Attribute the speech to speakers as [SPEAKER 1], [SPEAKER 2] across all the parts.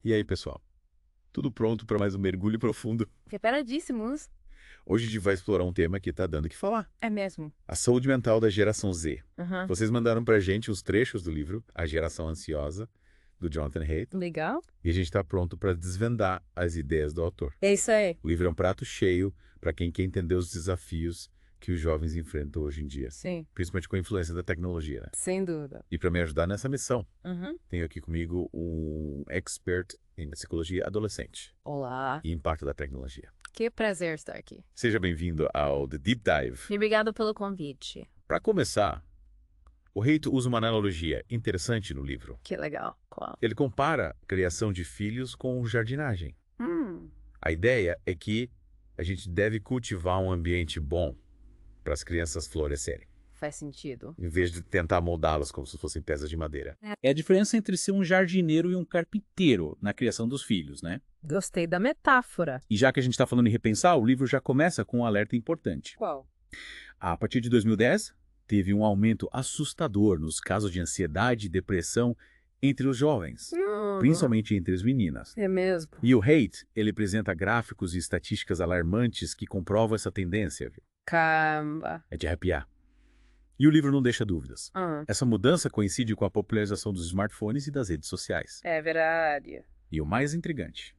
[SPEAKER 1] E aí, pessoal? Tudo pronto para mais um mergulho profundo?
[SPEAKER 2] Preparadíssimos.
[SPEAKER 1] Hoje a gente vai explorar um tema que está dando o que falar.
[SPEAKER 2] É mesmo.
[SPEAKER 1] A saúde mental da geração Z.
[SPEAKER 2] Aham.
[SPEAKER 1] Vocês mandaram pra gente os trechos do livro A Geração Ansiosa, do Jonathan Haidt,
[SPEAKER 2] Legal.
[SPEAKER 1] e a gente está pronto para desvendar as ideias do autor.
[SPEAKER 2] É isso aí.
[SPEAKER 1] O livro é um prato cheio para quem quer entender os desafios que os jovens enfrentam hoje em dia,
[SPEAKER 2] Sim,
[SPEAKER 1] principalmente com a influência da tecnologia, né?
[SPEAKER 2] sem dúvida.
[SPEAKER 1] E para me ajudar nessa missão,
[SPEAKER 2] Uhum.
[SPEAKER 1] tenho aqui comigo um expert em psicologia adolescente
[SPEAKER 2] Olá.
[SPEAKER 1] e impacto da tecnologia.
[SPEAKER 2] Que prazer estar aqui.
[SPEAKER 1] Seja bem-vindo ao The Deep Dive.
[SPEAKER 2] E obrigado pelo convite.
[SPEAKER 1] Para começar, o Haidt usa uma analogia interessante no livro.
[SPEAKER 2] Que legal. Qual?
[SPEAKER 1] Ele compara a criação de filhos com jardinagem.
[SPEAKER 2] Hum.
[SPEAKER 1] A ideia é que a gente deve cultivar um ambiente bom para as crianças florescerem,
[SPEAKER 2] Faz sentido.
[SPEAKER 1] em vez de tentar moldá-las como se fossem peças de madeira.
[SPEAKER 3] É a diferença entre ser um jardineiro e um carpinteiro na criação dos filhos, né?
[SPEAKER 2] Gostei da metáfora.
[SPEAKER 3] E já que a gente está falando em repensar, o livro já começa com um alerta importante.
[SPEAKER 2] Qual?
[SPEAKER 3] A partir de 2010, teve um aumento assustador nos casos de ansiedade e depressão entre os jovens, principalmente entre as meninas.
[SPEAKER 2] É mesmo.
[SPEAKER 3] E o Haidt, ele apresenta gráficos e estatísticas alarmantes que comprovam essa tendência. Viu?
[SPEAKER 2] Caramba.
[SPEAKER 3] É de arrepiar. E o livro não deixa dúvidas.
[SPEAKER 2] Ah,
[SPEAKER 3] Essa mudança coincide com a popularização dos smartphones e das redes sociais.
[SPEAKER 2] é verdade.
[SPEAKER 3] E o mais intrigante,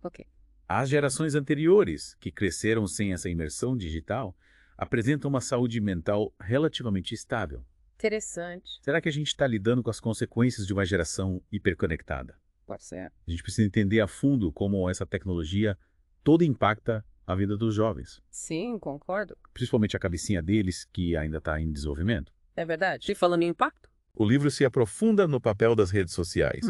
[SPEAKER 2] Ok.
[SPEAKER 3] as gerações anteriores, que cresceram sem essa imersão digital, apresentam uma saúde mental relativamente estável.
[SPEAKER 2] Interessante.
[SPEAKER 3] Será que a gente está lidando com as consequências de uma geração hiperconectada?
[SPEAKER 2] Pode ser.
[SPEAKER 3] A gente precisa entender a fundo como essa tecnologia toda impacta a vida dos jovens,
[SPEAKER 2] Sim, concordo.
[SPEAKER 3] principalmente a cabecinha deles, que ainda está em desenvolvimento.
[SPEAKER 2] É verdade. E falando em impacto?
[SPEAKER 1] O livro se aprofunda no papel das redes sociais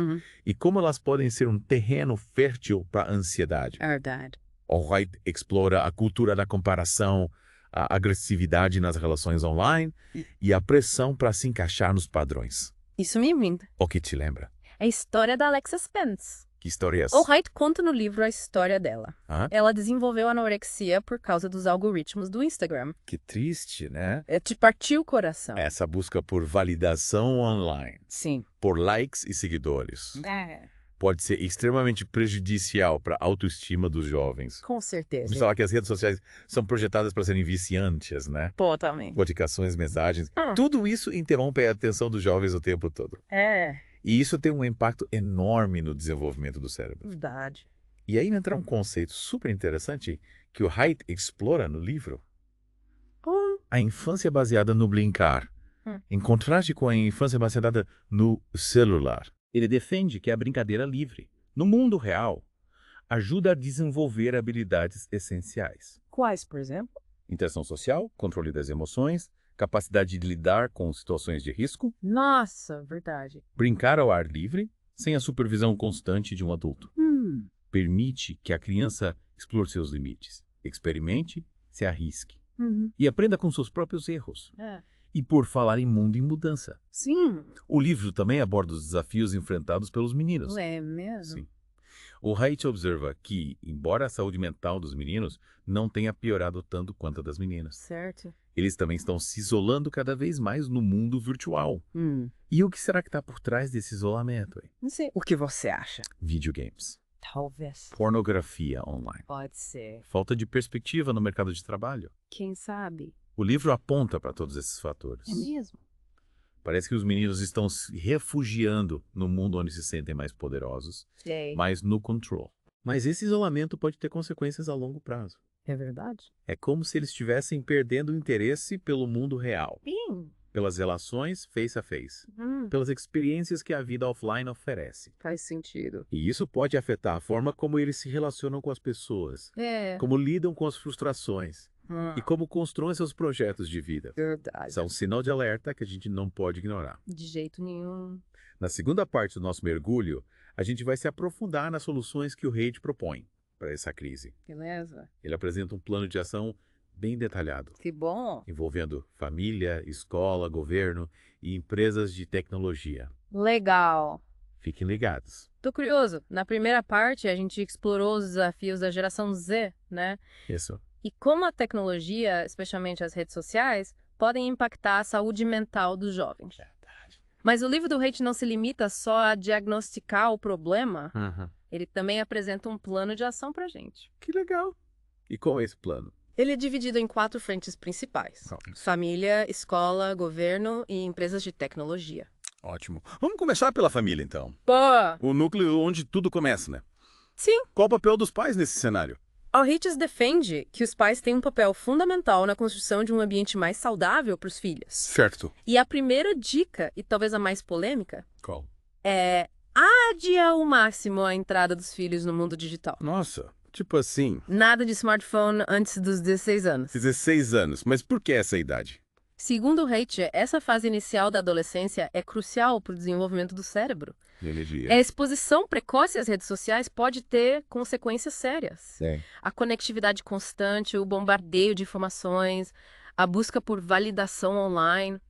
[SPEAKER 1] e como elas podem ser um terreno fértil para a ansiedade.
[SPEAKER 2] É verdade.
[SPEAKER 1] O Haidt explora a cultura da comparação, a agressividade nas relações online e a pressão para se encaixar nos padrões.
[SPEAKER 2] Isso me lembra.
[SPEAKER 1] O que te lembra?
[SPEAKER 2] É a história da Alexa Spence.
[SPEAKER 1] Que história é essa?
[SPEAKER 2] O Haidt conta no livro a história dela.
[SPEAKER 1] Hã?
[SPEAKER 2] Ela desenvolveu anorexia por causa dos algoritmos do Instagram.
[SPEAKER 1] Que triste, né?
[SPEAKER 2] É te partiu o coração.
[SPEAKER 1] Essa busca por validação online,
[SPEAKER 2] Sim.
[SPEAKER 1] por likes e seguidores,
[SPEAKER 2] É.
[SPEAKER 1] pode ser extremamente prejudicial para a autoestima dos jovens.
[SPEAKER 2] Com certeza.
[SPEAKER 1] Vamos falar que as redes sociais são projetadas para serem viciantes, né?
[SPEAKER 2] Totalmente.
[SPEAKER 1] Notificações, mensagens, tudo isso interrompe a atenção dos jovens o tempo todo.
[SPEAKER 2] É.
[SPEAKER 1] E isso tem um impacto enorme no desenvolvimento do cérebro.
[SPEAKER 2] Verdade.
[SPEAKER 1] E aí entra um conceito super interessante que o Haidt explora no livro. A infância baseada no brincar, em contraste com a infância baseada no celular.
[SPEAKER 3] Ele defende que a brincadeira livre, no mundo real, ajuda a desenvolver habilidades essenciais.
[SPEAKER 2] Quais, por exemplo?
[SPEAKER 3] Interação social, controle das emoções, capacidade de lidar com situações de risco,
[SPEAKER 2] Nossa, verdade.
[SPEAKER 3] brincar ao ar livre, sem a supervisão constante de um adulto. Permite que a criança explore seus limites, experimente, se arrisque e aprenda com seus próprios erros.
[SPEAKER 2] É.
[SPEAKER 3] E por falar em mundo em mudança,
[SPEAKER 2] Sim.
[SPEAKER 3] o livro também aborda os desafios enfrentados pelos meninos.
[SPEAKER 2] É mesmo.
[SPEAKER 3] Sim. O Haidt observa que, embora a saúde mental dos meninos não tenha piorado tanto quanto a das meninas,
[SPEAKER 2] Certo.
[SPEAKER 3] eles também estão se isolando cada vez mais no mundo virtual. E o que será que está por trás desse isolamento? Hein?
[SPEAKER 2] Não sei. O que você acha?
[SPEAKER 3] Videogames,
[SPEAKER 2] Talvez.
[SPEAKER 3] pornografia online,
[SPEAKER 2] Pode ser.
[SPEAKER 3] falta de perspectiva no mercado de trabalho.
[SPEAKER 2] Quem sabe?
[SPEAKER 3] O livro aponta para todos esses fatores.
[SPEAKER 2] É mesmo.
[SPEAKER 3] Parece que os meninos estão se refugiando no mundo onde se sentem mais poderosos,
[SPEAKER 2] Sei.
[SPEAKER 3] mais no control. Mas esse isolamento pode ter consequências a longo prazo.
[SPEAKER 2] É verdade?
[SPEAKER 3] É como se eles estivessem perdendo o interesse pelo mundo real,
[SPEAKER 2] Sim.
[SPEAKER 3] pelas relações face a face, pelas experiências que a vida offline oferece.
[SPEAKER 2] Faz sentido.
[SPEAKER 3] E isso pode afetar a forma como eles se relacionam com as pessoas,
[SPEAKER 2] É.
[SPEAKER 3] como lidam com as frustrações e como constroem seus projetos de vida.
[SPEAKER 2] Verdade.
[SPEAKER 3] Isso é um sinal de alerta que a gente não pode ignorar.
[SPEAKER 2] De jeito nenhum.
[SPEAKER 3] Na segunda parte do nosso mergulho, a gente vai se aprofundar nas soluções que o Haidt propõe para essa crise.
[SPEAKER 2] Beleza?
[SPEAKER 3] Ele apresenta um plano de ação bem detalhado,
[SPEAKER 2] Que bom.
[SPEAKER 3] envolvendo família, escola, governo e empresas de tecnologia.
[SPEAKER 2] Legal.
[SPEAKER 3] Fiquem ligados.
[SPEAKER 2] Tô curioso. Na primeira parte, a gente explorou os desafios da geração Z, né?
[SPEAKER 3] Isso.
[SPEAKER 2] E como a tecnologia, especialmente as redes sociais, podem impactar a saúde mental dos jovens.
[SPEAKER 3] Verdade.
[SPEAKER 2] Mas o livro do Haidt não se limita só a diagnosticar o problema. Ele também apresenta um plano de ação pra gente.
[SPEAKER 3] Que legal. E qual é esse plano?
[SPEAKER 2] Ele é dividido em 4 frentes principais: família, escola, governo e empresas de tecnologia.
[SPEAKER 3] Ótimo. Vamos começar pela família, então.
[SPEAKER 2] Boa!
[SPEAKER 3] O núcleo onde tudo começa, né?
[SPEAKER 2] Sim.
[SPEAKER 3] Qual o papel dos pais nesse cenário?
[SPEAKER 2] A Hitchens defende que os pais têm um papel fundamental na construção de um ambiente mais saudável para os filhos.
[SPEAKER 3] Certo.
[SPEAKER 2] E a primeira dica, e talvez a mais polêmica,
[SPEAKER 3] Qual?
[SPEAKER 2] é adie ao máximo a entrada dos filhos no mundo digital.
[SPEAKER 3] Nossa, tipo assim,
[SPEAKER 2] Nada de smartphone antes dos 16 anos.
[SPEAKER 3] 16 anos. Mas por que essa idade?
[SPEAKER 2] Segundo Reiche, essa fase inicial da adolescência é crucial para o desenvolvimento do cérebro.
[SPEAKER 3] Energia.
[SPEAKER 2] A exposição precoce às redes sociais pode ter consequências sérias.
[SPEAKER 3] Sim.
[SPEAKER 2] A conectividade constante, o bombardeio de informações, a busca por validação online,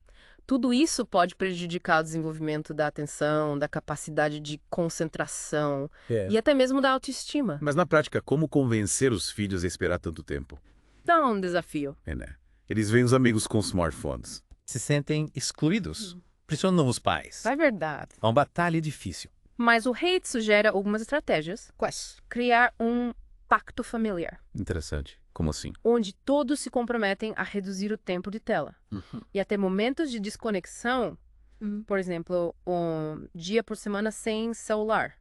[SPEAKER 2] tudo isso pode prejudicar o desenvolvimento da atenção, da capacidade de concentração e até mesmo da autoestima.
[SPEAKER 3] Mas na prática, como convencer os filhos a esperar tanto tempo?
[SPEAKER 2] Então, é um desafio.
[SPEAKER 3] É, né? Eles veem os amigos com smartphones.
[SPEAKER 4] Se sentem excluídos. Pressionam os pais.
[SPEAKER 2] É verdade.
[SPEAKER 4] É uma batalha difícil.
[SPEAKER 2] Mas o Haidt sugere algumas estratégias.
[SPEAKER 4] Quais?
[SPEAKER 2] Criar um pacto familiar,
[SPEAKER 3] Interessante. Como assim?
[SPEAKER 2] onde todos se comprometem a reduzir o tempo de tela. E até momentos de desconexão, por exemplo, um dia por semana sem celular.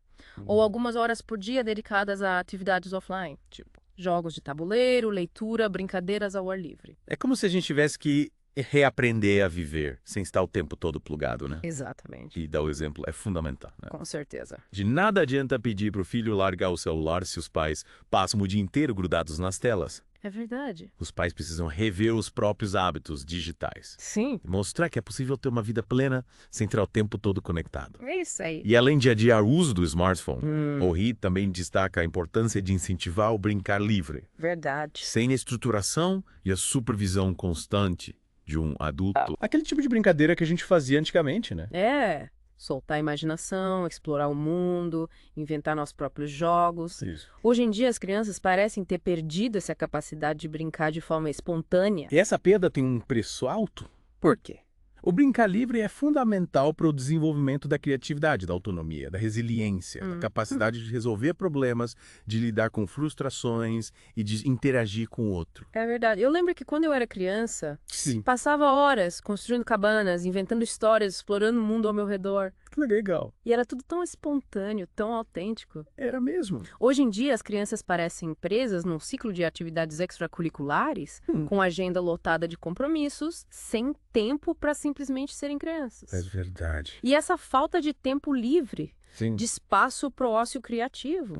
[SPEAKER 2] Ou algumas horas por dia dedicadas a atividades offline, tipo jogos de tabuleiro, leitura, brincadeiras ao ar livre.
[SPEAKER 3] É como se a gente tivesse que reaprender a viver sem estar o tempo todo plugado, né?
[SPEAKER 2] Exatamente.
[SPEAKER 3] E dar o exemplo é fundamental, né?
[SPEAKER 2] Com certeza.
[SPEAKER 3] De nada adianta pedir para o filho largar o celular se os pais passam o dia inteiro grudados nas telas.
[SPEAKER 2] É verdade.
[SPEAKER 3] Os pais precisam rever os próprios hábitos digitais.
[SPEAKER 2] Sim.
[SPEAKER 3] E mostrar que é possível ter uma vida plena sem estar o tempo todo conectado.
[SPEAKER 2] É isso aí.
[SPEAKER 3] E além de adiar o uso do smartphone, o RI também destaca a importância de incentivar o brincar livre,
[SPEAKER 2] Verdade.
[SPEAKER 3] sem a estruturação e a supervisão constante de um adulto.
[SPEAKER 4] Aquele tipo de brincadeira que a gente fazia antigamente, né?
[SPEAKER 2] É. Soltar a imaginação, explorar o mundo, inventar nossos próprios jogos.
[SPEAKER 3] Isso.
[SPEAKER 2] Hoje em dia, as crianças parecem ter perdido essa capacidade de brincar de forma espontânea.
[SPEAKER 3] E essa perda tem um preço alto?
[SPEAKER 4] Por quê?
[SPEAKER 3] O brincar livre é fundamental para o desenvolvimento da criatividade, da autonomia, da resiliência, da capacidade de resolver problemas, de lidar com frustrações e de interagir com o outro.
[SPEAKER 2] É verdade. Eu lembro que quando eu era criança,
[SPEAKER 3] Sim.
[SPEAKER 2] passava horas construindo cabanas, inventando histórias, explorando o mundo ao meu redor.
[SPEAKER 3] Que legal.
[SPEAKER 2] E era tudo tão espontâneo, tão autêntico.
[SPEAKER 3] Era mesmo.
[SPEAKER 2] Hoje em dia, as crianças parecem presas num ciclo de atividades extracurriculares, com agenda lotada de compromissos, sem tempo para simplesmente serem crianças.
[SPEAKER 3] É verdade.
[SPEAKER 2] E essa falta de tempo livre,
[SPEAKER 3] Sim.
[SPEAKER 2] de espaço para o ócio criativo,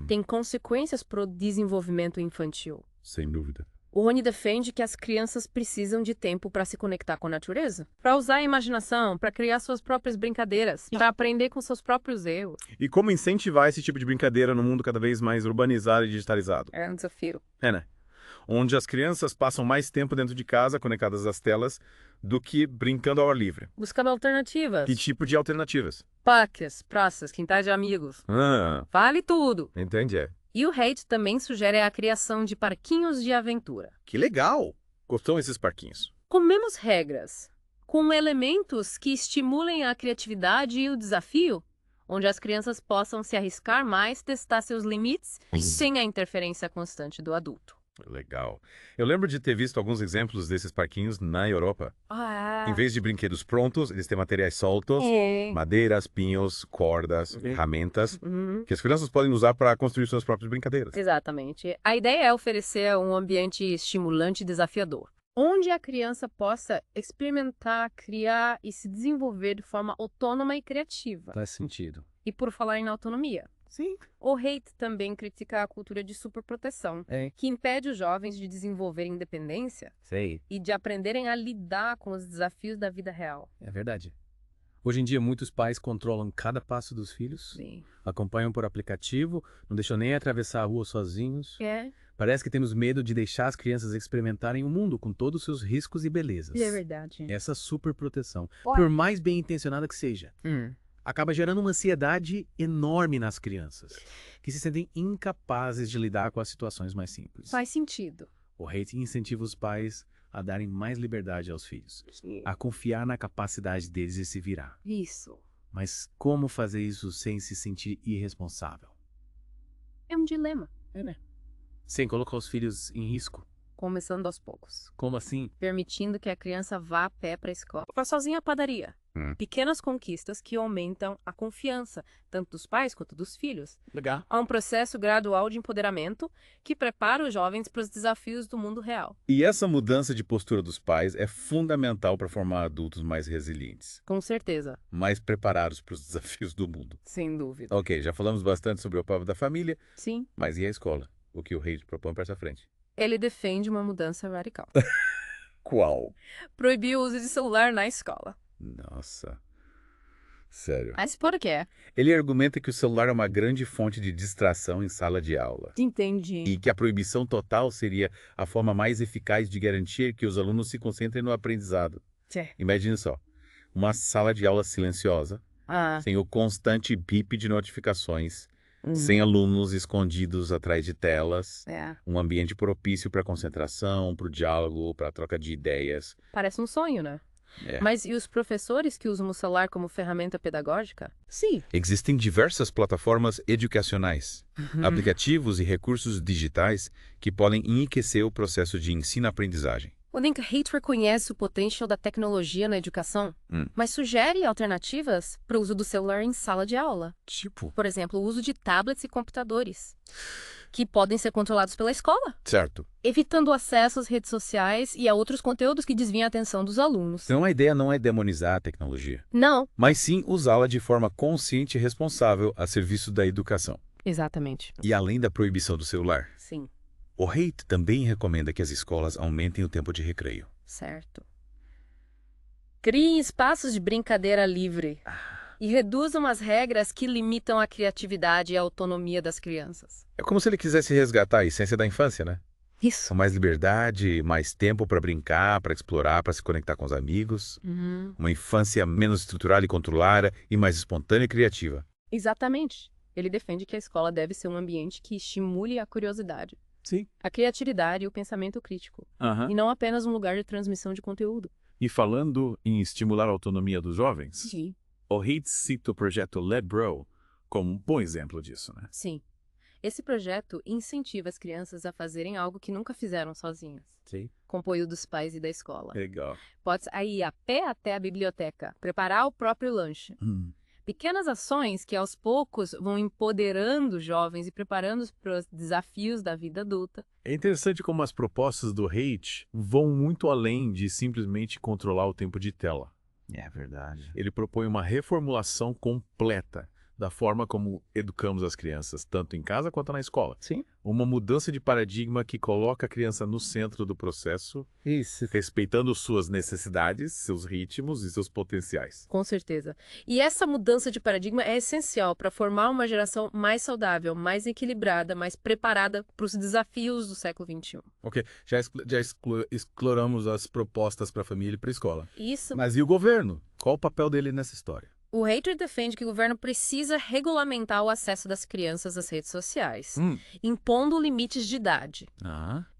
[SPEAKER 2] tem consequências para o desenvolvimento infantil.
[SPEAKER 3] Sem dúvida.
[SPEAKER 2] O Rony defende que as crianças precisam de tempo para se conectar com a natureza, para usar a imaginação, para criar suas próprias brincadeiras, para aprender com seus próprios erros.
[SPEAKER 3] E como incentivar esse tipo de brincadeira no mundo cada vez mais urbanizado e digitalizado?
[SPEAKER 2] É um desafio.
[SPEAKER 3] É, né? Onde as crianças passam mais tempo dentro de casa, conectadas às telas, do que brincando ao ar livre.
[SPEAKER 2] Buscando alternativas.
[SPEAKER 3] Que tipo de alternativas?
[SPEAKER 2] Parques, praças, quintais de amigos. Vale tudo.
[SPEAKER 3] Entendi.
[SPEAKER 2] E o Haidt também sugere a criação de parquinhos de aventura.
[SPEAKER 3] Que legal! Gostam esses parquinhos?
[SPEAKER 2] Com menos regras, com elementos que estimulem a criatividade e o desafio, onde as crianças possam se arriscar mais, testar seus limites, sem a interferência constante do adulto.
[SPEAKER 3] Legal. Eu lembro de ter visto alguns exemplos desses parquinhos na Europa. Em vez de brinquedos prontos, eles têm materiais soltos, madeiras, pinhos, cordas, ferramentas, que as crianças podem usar para construir suas próprias brincadeiras.
[SPEAKER 2] Exatamente. A ideia é oferecer um ambiente estimulante e desafiador, onde a criança possa experimentar, criar e se desenvolver de forma autônoma e criativa.
[SPEAKER 4] Faz sentido.
[SPEAKER 2] E por falar em autonomia,
[SPEAKER 3] Sim.
[SPEAKER 2] o Haidt também critica a cultura de superproteção, que impede os jovens de desenvolver independência
[SPEAKER 4] Sei.
[SPEAKER 2] e de aprenderem a lidar com os desafios da vida real.
[SPEAKER 4] É verdade. Hoje em dia, muitos pais controlam cada passo dos filhos,
[SPEAKER 2] Sim.
[SPEAKER 4] acompanham por aplicativo, não deixam nem atravessar a rua sozinhos.
[SPEAKER 2] É.
[SPEAKER 4] Parece que temos medo de deixar as crianças experimentarem o mundo com todos os seus riscos e belezas.
[SPEAKER 2] É verdade.
[SPEAKER 4] Essa superproteção, por mais bem intencionada que seja, acaba gerando uma ansiedade enorme nas crianças, que se sentem incapazes de lidar com as situações mais simples.
[SPEAKER 2] Faz sentido.
[SPEAKER 4] O Haidt incentiva os pais a darem mais liberdade aos filhos, a confiar na capacidade deles de se virar.
[SPEAKER 2] Isso.
[SPEAKER 4] Mas como fazer isso sem se sentir irresponsável?
[SPEAKER 2] É um dilema.
[SPEAKER 4] Sem colocar os filhos em risco.
[SPEAKER 2] Começando aos poucos.
[SPEAKER 4] Como assim?
[SPEAKER 2] Permitindo que a criança vá a pé para a escola. Vá sozinha à padaria. Pequenas conquistas que aumentam a confiança, tanto dos pais quanto dos filhos.
[SPEAKER 4] Legal.
[SPEAKER 2] Há um processo gradual de empoderamento que prepara os jovens para os desafios do mundo real.
[SPEAKER 1] E essa mudança de postura dos pais é fundamental para formar adultos mais resilientes,
[SPEAKER 2] Com certeza.
[SPEAKER 1] mais preparados para os desafios do mundo.
[SPEAKER 2] Sem dúvida.
[SPEAKER 1] Ok, já falamos bastante sobre o papel da família,
[SPEAKER 2] Sim.
[SPEAKER 1] mas e a escola? O que o Haidt propõe para essa frente?
[SPEAKER 2] Ele defende uma mudança radical.
[SPEAKER 1] Qual?
[SPEAKER 2] Proibir o uso de celular na escola.
[SPEAKER 1] Nossa. Sério.
[SPEAKER 2] Mas por quê?
[SPEAKER 1] Ele argumenta que o celular é uma grande fonte de distração em sala de aula.
[SPEAKER 2] Entendi.
[SPEAKER 1] E que a proibição total seria a forma mais eficaz de garantir que os alunos se concentrem no aprendizado. Imagine só, uma sala de aula silenciosa, sem o constante bip de notificações, sem alunos escondidos atrás de telas, um ambiente propício para concentração, para o diálogo, para a troca de ideias.
[SPEAKER 2] Parece um sonho, né? Mas e os professores que usam o celular como ferramenta pedagógica? Sim.
[SPEAKER 1] Existem diversas plataformas educacionais, aplicativos e recursos digitais que podem enriquecer o processo de ensino-aprendizagem.
[SPEAKER 2] O Link Haidt reconhece o potencial da tecnologia na educação, mas sugere alternativas para o uso do celular em sala de aula.
[SPEAKER 1] Tipo?
[SPEAKER 2] Por exemplo, o uso de tablets e computadores, que podem ser controlados pela escola,
[SPEAKER 1] Certo.
[SPEAKER 2] evitando o acesso às redes sociais e a outros conteúdos que desviam a atenção dos alunos.
[SPEAKER 1] Então a ideia não é demonizar a tecnologia,
[SPEAKER 2] Não.
[SPEAKER 1] mas sim usá-la de forma consciente e responsável a serviço da educação.
[SPEAKER 2] Exatamente.
[SPEAKER 1] E além da proibição do celular,
[SPEAKER 2] Sim.
[SPEAKER 1] o Haidt também recomenda que as escolas aumentem o tempo de recreio.
[SPEAKER 2] Certo. Criem espaços de brincadeira livre e reduzam as regras que limitam a criatividade e a autonomia das crianças.
[SPEAKER 1] É como se ele quisesse resgatar a essência da infância, né?
[SPEAKER 2] Isso.
[SPEAKER 1] Com mais liberdade, mais tempo para brincar, para explorar, para se conectar com os amigos. Uma infância menos estruturada e controlada e mais espontânea e criativa.
[SPEAKER 2] Exatamente. Ele defende que a escola deve ser um ambiente que estimule a curiosidade,
[SPEAKER 4] Sim.
[SPEAKER 2] a criatividade e o pensamento crítico, e não apenas um lugar de transmissão de conteúdo.
[SPEAKER 3] E falando em estimular a autonomia dos jovens,
[SPEAKER 2] Sim.
[SPEAKER 3] o Haidt cita o projeto Let Bro como um bom exemplo disso, né?
[SPEAKER 2] Sim. Esse projeto incentiva as crianças a fazerem algo que nunca fizeram sozinhas,
[SPEAKER 4] Sim.
[SPEAKER 2] com apoio dos pais e da escola.
[SPEAKER 3] Legal.
[SPEAKER 2] Pode ir a pé até a biblioteca, preparar o próprio lanche. Pequenas ações que aos poucos vão empoderando os jovens e preparando-os para os desafios da vida adulta.
[SPEAKER 3] É interessante como as propostas do Haidt vão muito além de simplesmente controlar o tempo de tela.
[SPEAKER 4] É verdade.
[SPEAKER 3] Ele propõe uma reformulação completa da forma como educamos as crianças, tanto em casa quanto na escola.
[SPEAKER 4] Sim.
[SPEAKER 3] Uma mudança de paradigma que coloca a criança no centro do processo,
[SPEAKER 4] Isso.
[SPEAKER 3] respeitando suas necessidades, seus ritmos e seus potenciais.
[SPEAKER 2] Com certeza. E essa mudança de paradigma é essencial para formar uma geração mais saudável, mais equilibrada, mais preparada para os desafios do século XXI.
[SPEAKER 1] Ok, já exploramos as propostas para a família e para a escola.
[SPEAKER 2] Isso.
[SPEAKER 1] Mas e o governo? Qual o papel dele nessa história?
[SPEAKER 2] O Haidt defende que o governo precisa regulamentar o acesso das crianças às redes sociais, impondo limites de idade,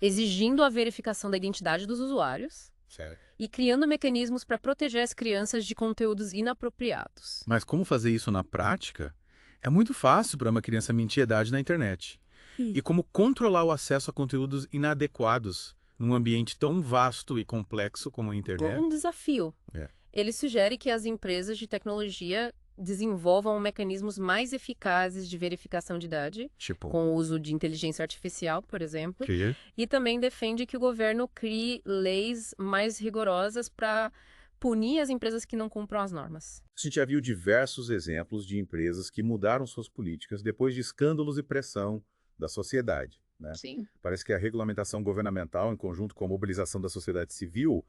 [SPEAKER 2] exigindo a verificação da identidade dos usuários
[SPEAKER 1] Certo.
[SPEAKER 2] e criando mecanismos para proteger as crianças de conteúdos inapropriados.
[SPEAKER 1] Mas como fazer isso na prática? É muito fácil para uma criança mentir a idade na internet. E como controlar o acesso a conteúdos inadequados num ambiente tão vasto e complexo como a internet?
[SPEAKER 2] Um desafio.
[SPEAKER 1] É.
[SPEAKER 2] Ele sugere que as empresas de tecnologia desenvolvam mecanismos mais eficazes de verificação de idade,
[SPEAKER 1] Tipo,
[SPEAKER 2] com o uso de inteligência artificial, por exemplo,
[SPEAKER 1] que?
[SPEAKER 2] e também defende que o governo crie leis mais rigorosas para punir as empresas que não cumpram as normas.
[SPEAKER 1] A gente já viu diversos exemplos de empresas que mudaram suas políticas depois de escândalos e pressão da sociedade, né?
[SPEAKER 2] Sim.
[SPEAKER 1] Parece que a regulamentação governamental, em conjunto com a mobilização da sociedade civil,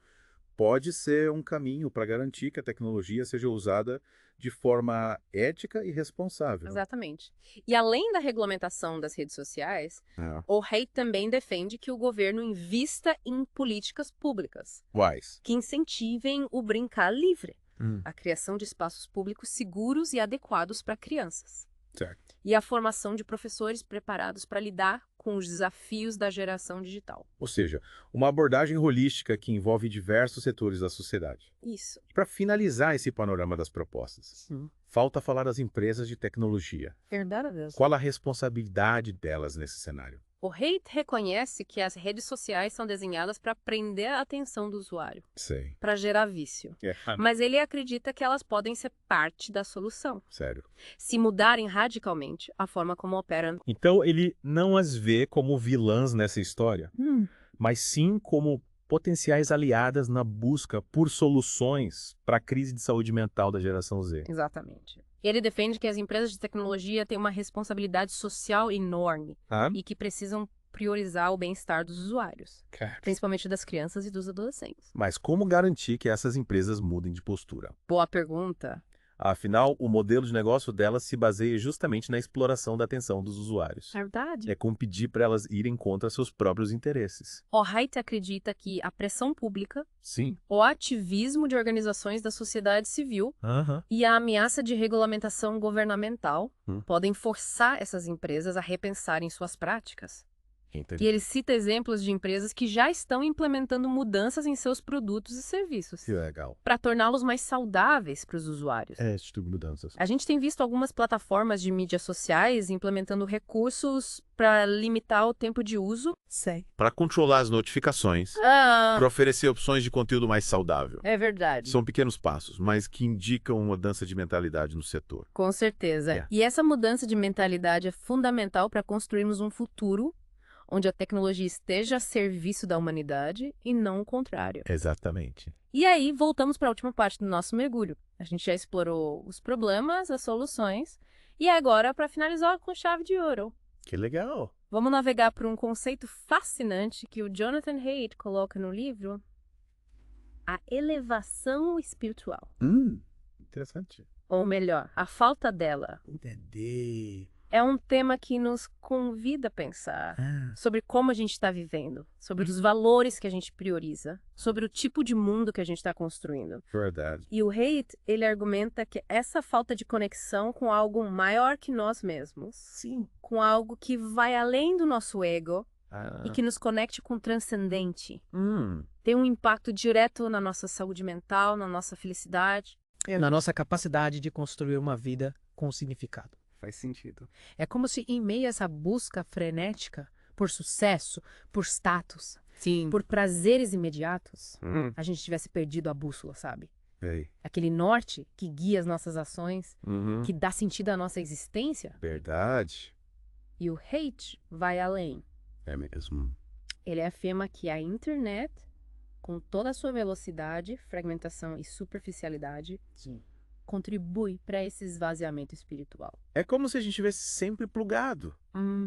[SPEAKER 1] pode ser um caminho para garantir que a tecnologia seja usada de forma ética e responsável.
[SPEAKER 2] Exatamente. E além da regulamentação das redes sociais, o Haidt também defende que o governo invista em políticas públicas
[SPEAKER 1] Quais?
[SPEAKER 2] que incentivem o brincar livre, a criação de espaços públicos seguros e adequados para crianças.
[SPEAKER 4] Certo.
[SPEAKER 2] e a formação de professores preparados para lidar com os desafios da geração digital.
[SPEAKER 3] Ou seja, uma abordagem holística que envolve diversos setores da sociedade.
[SPEAKER 2] Isso.
[SPEAKER 3] Para finalizar esse panorama das propostas, falta falar das empresas de tecnologia.
[SPEAKER 2] Verdade mesmo.
[SPEAKER 3] Qual a responsabilidade delas nesse cenário?
[SPEAKER 2] O Haidt reconhece que as redes sociais são desenhadas para prender a atenção do usuário,
[SPEAKER 3] Sei.
[SPEAKER 2] para gerar vício. Mas ele acredita que elas podem ser parte da solução,
[SPEAKER 3] Sério.
[SPEAKER 2] se mudarem radicalmente a forma como operam.
[SPEAKER 3] Então ele não as vê como vilãs nessa história, mas sim como potenciais aliadas na busca por soluções para a crise de saúde mental da geração Z.
[SPEAKER 2] Exatamente. Ele defende que as empresas de tecnologia têm uma responsabilidade social enorme e que precisam priorizar o bem-estar dos usuários, principalmente das crianças e dos adolescentes.
[SPEAKER 3] Mas como garantir que essas empresas mudem de postura?
[SPEAKER 2] Boa pergunta.
[SPEAKER 3] Afinal, o modelo de negócio delas se baseia justamente na exploração da atenção dos usuários.
[SPEAKER 2] É verdade.
[SPEAKER 3] É como pedir para elas irem contra seus próprios interesses.
[SPEAKER 2] O Haidt acredita que a pressão pública,
[SPEAKER 3] Sim.
[SPEAKER 2] o ativismo de organizações da sociedade civil e a ameaça de regulamentação governamental podem forçar essas empresas a repensarem suas práticas.
[SPEAKER 3] Entendi.
[SPEAKER 2] E ele cita exemplos de empresas que já estão implementando mudanças em seus produtos e serviços
[SPEAKER 3] Que legal.
[SPEAKER 2] para torná-los mais saudáveis para os usuários.
[SPEAKER 3] Esse tipo de mudanças.
[SPEAKER 2] A gente tem visto algumas plataformas de mídias sociais implementando recursos para limitar o tempo de uso.
[SPEAKER 1] Para controlar as notificações, para oferecer opções de conteúdo mais saudável.
[SPEAKER 2] É verdade.
[SPEAKER 1] São pequenos passos, mas que indicam uma mudança de mentalidade no setor.
[SPEAKER 2] Com certeza.
[SPEAKER 1] É.
[SPEAKER 2] E essa mudança de mentalidade é fundamental para construirmos um futuro onde a tecnologia esteja a serviço da humanidade e não o contrário.
[SPEAKER 1] Exatamente.
[SPEAKER 2] E aí, voltamos para a última parte do nosso mergulho. A gente já explorou os problemas, as soluções, e agora, para finalizar com chave de ouro,
[SPEAKER 1] Que legal.
[SPEAKER 2] vamos navegar por um conceito fascinante que o Jonathan Haidt coloca no livro, a elevação espiritual.
[SPEAKER 1] Interessante.
[SPEAKER 2] Ou melhor, a falta dela.
[SPEAKER 4] Entendi.
[SPEAKER 2] É um tema que nos convida a pensar sobre como a gente está vivendo, sobre os valores que a gente prioriza, sobre o tipo de mundo que a gente está construindo.
[SPEAKER 1] Verdade.
[SPEAKER 2] E o Haidt, ele argumenta que essa falta de conexão com algo maior que nós mesmos,
[SPEAKER 4] Sim.
[SPEAKER 2] com algo que vai além do nosso ego e que nos conecte com o transcendente, tem um impacto direto na nossa saúde mental, na nossa felicidade.
[SPEAKER 5] Na nossa capacidade de construir uma vida com significado.
[SPEAKER 4] Faz sentido.
[SPEAKER 5] É como se em meio a essa busca frenética por sucesso, por status,
[SPEAKER 2] Sim.
[SPEAKER 5] por prazeres imediatos, a gente tivesse perdido a bússola, sabe?
[SPEAKER 1] Ei.
[SPEAKER 5] Aquele norte que guia as nossas ações, que dá sentido à nossa existência.
[SPEAKER 1] Verdade.
[SPEAKER 2] E o Haidt vai além.
[SPEAKER 1] É mesmo.
[SPEAKER 2] Ele afirma que a internet, com toda a sua velocidade, fragmentação e superficialidade, contribui para esse esvaziamento espiritual.
[SPEAKER 1] É como se a gente estivesse sempre plugado,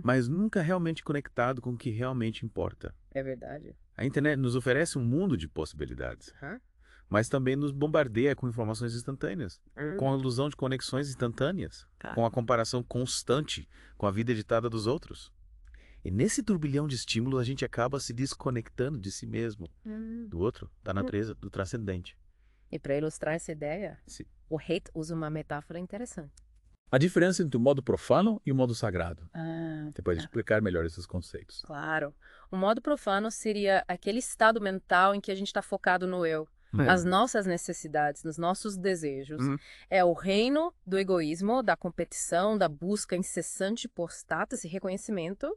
[SPEAKER 1] mas nunca realmente conectado com o que realmente importa.
[SPEAKER 2] É verdade.
[SPEAKER 1] A internet nos oferece um mundo de possibilidades, mas também nos bombardeia com informações instantâneas, com a ilusão de conexões instantâneas, com a comparação constante com a vida editada dos outros. E nesse turbilhão de estímulos a gente acaba se desconectando de si mesmo, do outro, da natureza, do transcendente.
[SPEAKER 2] E para ilustrar essa ideia,
[SPEAKER 1] Sim.
[SPEAKER 2] o Haidt usa uma metáfora interessante.
[SPEAKER 3] A diferença entre o modo profano e o modo sagrado. Você pode explicar melhor esses conceitos.
[SPEAKER 2] Claro. O modo profano seria aquele estado mental em que a gente está focado no eu, nas nossas necessidades, nos nossos desejos. É o reino do egoísmo, da competição, da busca incessante por status e reconhecimento.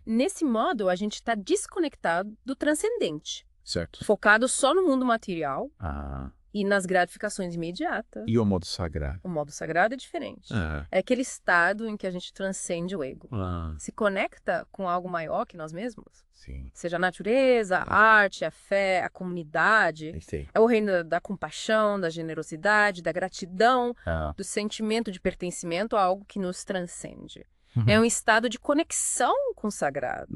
[SPEAKER 2] Nesse modo, a gente está desconectado do transcendente,
[SPEAKER 3] Certo.
[SPEAKER 2] focado só no mundo material
[SPEAKER 3] Ah.
[SPEAKER 2] e nas gratificações imediatas.
[SPEAKER 3] E o modo sagrado?
[SPEAKER 2] O modo sagrado é diferente.
[SPEAKER 3] Ah.
[SPEAKER 2] É aquele estado em que a gente transcende o ego.
[SPEAKER 3] Ah.
[SPEAKER 2] Se conecta com algo maior que nós mesmos.
[SPEAKER 1] Sim.
[SPEAKER 2] Seja a natureza, a arte, a fé, a comunidade.
[SPEAKER 1] Sei.
[SPEAKER 2] É o reino da compaixão, da generosidade, da gratidão,
[SPEAKER 3] Ah.
[SPEAKER 2] do sentimento de pertencimento a algo que nos transcende. É um estado de conexão com o sagrado,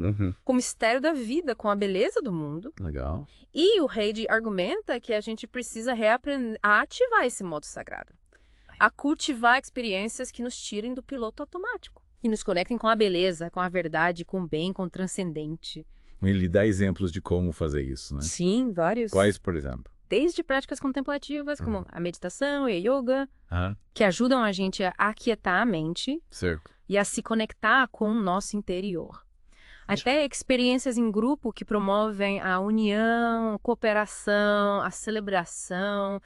[SPEAKER 2] com o mistério da vida, com a beleza do mundo.
[SPEAKER 3] Legal.
[SPEAKER 2] E o Haidt argumenta que a gente precisa reaprender a ativar esse modo sagrado, a cultivar experiências que nos tirem do piloto automático, que nos conectem com a beleza, com a verdade, com o bem, com o transcendente.
[SPEAKER 3] Ele dá exemplos de como fazer isso, né?
[SPEAKER 2] Sim, vários.
[SPEAKER 3] Quais, por exemplo?
[SPEAKER 2] desde práticas contemplativas, como a meditação e a yoga,
[SPEAKER 1] Ah,
[SPEAKER 2] que ajudam a gente a aquietar a mente
[SPEAKER 1] certo.
[SPEAKER 2] e a se conectar com o nosso interior. Até experiências em grupo que promovem a união, cooperação, a celebração,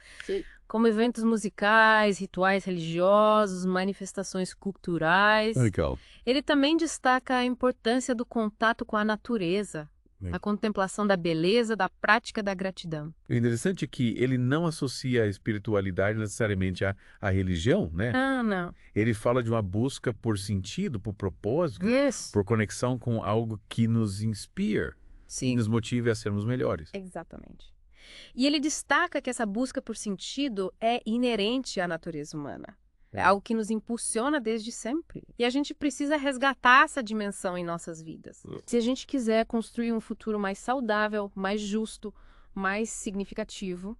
[SPEAKER 2] como eventos musicais, rituais religiosos, manifestações culturais.
[SPEAKER 1] Legal.
[SPEAKER 2] Ele também destaca a importância do contato com a natureza, a contemplação da beleza, da prática da gratidão.
[SPEAKER 1] O interessante é que ele não associa a espiritualidade necessariamente à religião, né?
[SPEAKER 2] Ah, não.
[SPEAKER 1] Ele fala de uma busca por sentido, por propósito,
[SPEAKER 2] Isso.
[SPEAKER 1] por conexão com algo que nos inspire,
[SPEAKER 2] Sim.
[SPEAKER 1] nos motive a sermos melhores.
[SPEAKER 2] Exatamente. E ele destaca que essa busca por sentido é inerente à natureza humana. É algo que nos impulsiona desde sempre. E a gente precisa resgatar essa dimensão em nossas vidas. Se a gente quiser construir um futuro mais saudável, mais justo, mais significativo,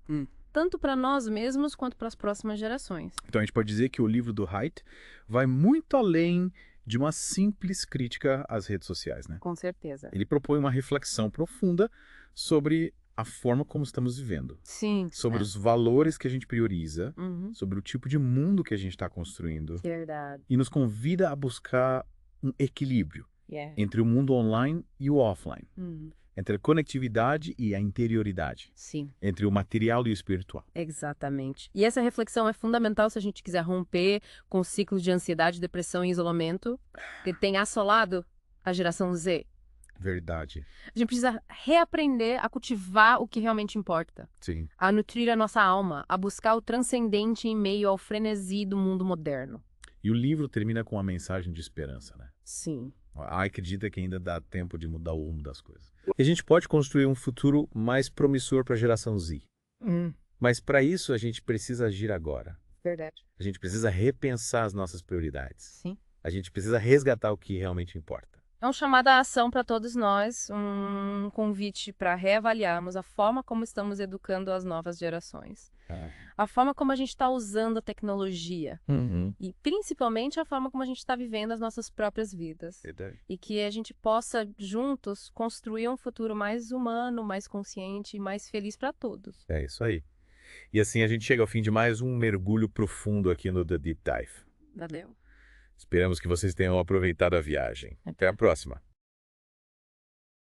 [SPEAKER 2] tanto para nós mesmos quanto para as próximas gerações.
[SPEAKER 4] Então a gente pode dizer que o livro do Haidt vai muito além de uma simples crítica às redes sociais, né?
[SPEAKER 2] Com certeza.
[SPEAKER 4] Ele propõe uma reflexão profunda sobre a forma como estamos vivendo,
[SPEAKER 2] Sim.
[SPEAKER 4] sobre os valores que a gente prioriza,
[SPEAKER 2] Uhum.
[SPEAKER 4] sobre o tipo de mundo que a gente está construindo,
[SPEAKER 2] Verdade.
[SPEAKER 4] e nos convida a buscar um equilíbrio
[SPEAKER 2] Yeah.
[SPEAKER 4] entre o mundo online e o offline,
[SPEAKER 2] Uhum.
[SPEAKER 4] entre a conectividade e a interioridade,
[SPEAKER 2] Sim.
[SPEAKER 4] entre o material e o espiritual.
[SPEAKER 2] Exatamente. E essa reflexão é fundamental se a gente quiser romper com ciclos de ansiedade, depressão e isolamento que tem assolado a geração Z.
[SPEAKER 4] Verdade.
[SPEAKER 2] A gente precisa reaprender a cultivar o que realmente importa,
[SPEAKER 1] Sim.
[SPEAKER 2] a nutrir a nossa alma, a buscar o transcendente em meio ao frenesi do mundo moderno.
[SPEAKER 4] E o livro termina com uma mensagem de esperança, né?
[SPEAKER 2] Sim.
[SPEAKER 4] Acredita que ainda dá tempo de mudar o rumo das coisas. E a gente pode construir um futuro mais promissor para a geração Z. Mas para isso a gente precisa agir agora.
[SPEAKER 2] Verdade.
[SPEAKER 4] A gente precisa repensar as nossas prioridades.
[SPEAKER 2] Sim.
[SPEAKER 4] A gente precisa resgatar o que realmente importa.
[SPEAKER 2] É um chamado à ação para todos nós, um convite para reavaliarmos a forma como estamos educando as novas gerações, a forma como a gente está usando a tecnologia e principalmente a forma como a gente está vivendo as nossas próprias vidas.
[SPEAKER 1] Verdade.
[SPEAKER 2] E que a gente possa juntos construir um futuro mais humano, mais consciente e mais feliz para todos.
[SPEAKER 1] É isso aí. E assim a gente chega ao fim de mais um mergulho profundo aqui no The Deep Dive.
[SPEAKER 2] Valeu.
[SPEAKER 1] Esperamos que vocês tenham aproveitado a viagem. Até a próxima.